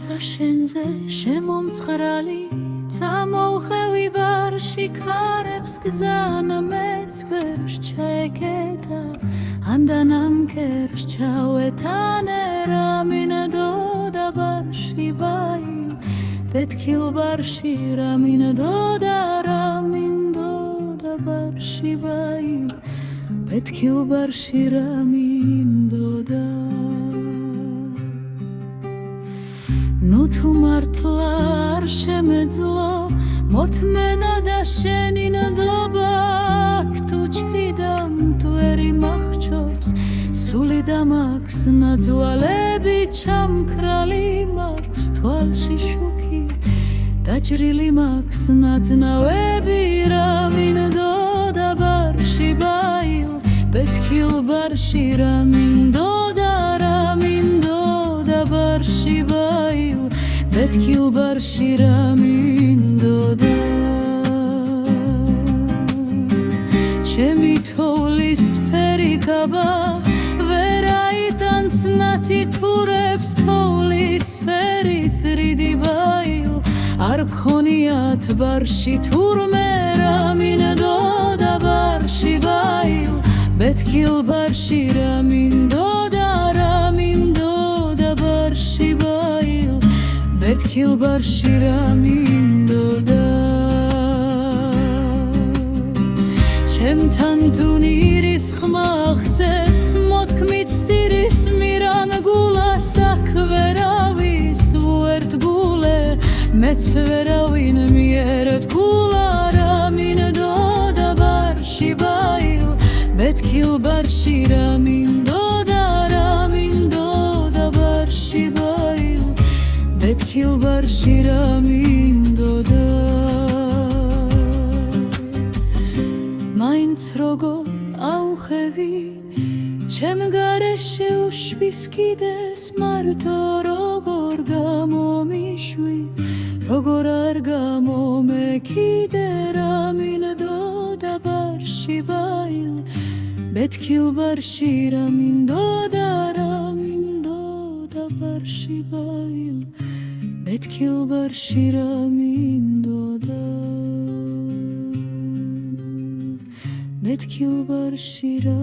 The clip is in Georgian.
Წაშენზე შემომცხრალი წამოვხევი ბარში ქარებს გზანა მეც გვერდს ჩაეკეტა ანდანამ კერს ჩავეთანერა მინდო და ბარში ბაილ პეთქილ ბარში რა მინდო და რა მინდო და ბარში ბაილ პეთქილ ბარში რა მინდო და ნუ თუ მართლა არ შემეძლო მოთმენა და შენი ნდობა აქ თუ ჭიდამ თუ ერი მახჩობს სული და მაქვს ნაძვალები ჩამქრალი მაქვს თვალში შუქი დაჭრილი მაქვს ნაძნავები რა მინდო და ბარში ბაილ პეთქილ ბარში რა მინდო და რა მინდო და ბარში ბაილ პეთქილ ბარში რა მინდო და ჩემი თოვლის ფერი კაბა ვერ აიტანს ნათითურებს თოვლის ფერის რიდი ბაილ არ მქონიათ ბარში თურმე რა მინდო და ბარში ბაილ პეთქილ ბარში რა მინდო და რა მინდო და ბარში ბაილ პეთქილ ბარში რა მინდო და ჩემთან დუნირის ხმა ხცევს მოთქმით სტირის მირან გულას აქ ვერავის უერთ გულე მეც ვერავინ მიერთ გულა რა მინდო და ბარში ბაილ პეთქილ ბარში რა მინდო და რა მინდო და ბარში ბაილ პეთქილ ბარში რა მინდო და მაინც როგორ ავხევი ჩემ გარეშე უშვის კიდეს მარტო როგორ გამომიშვი როგორ არ გამომეკიდე რა მინდო და ბარში ბაილ პეთქილ ბარში რა მინდო და რა მინდო და ბარში ბაილ პეთქილ ბარში რა მინდო და პეთქილ ბარში რა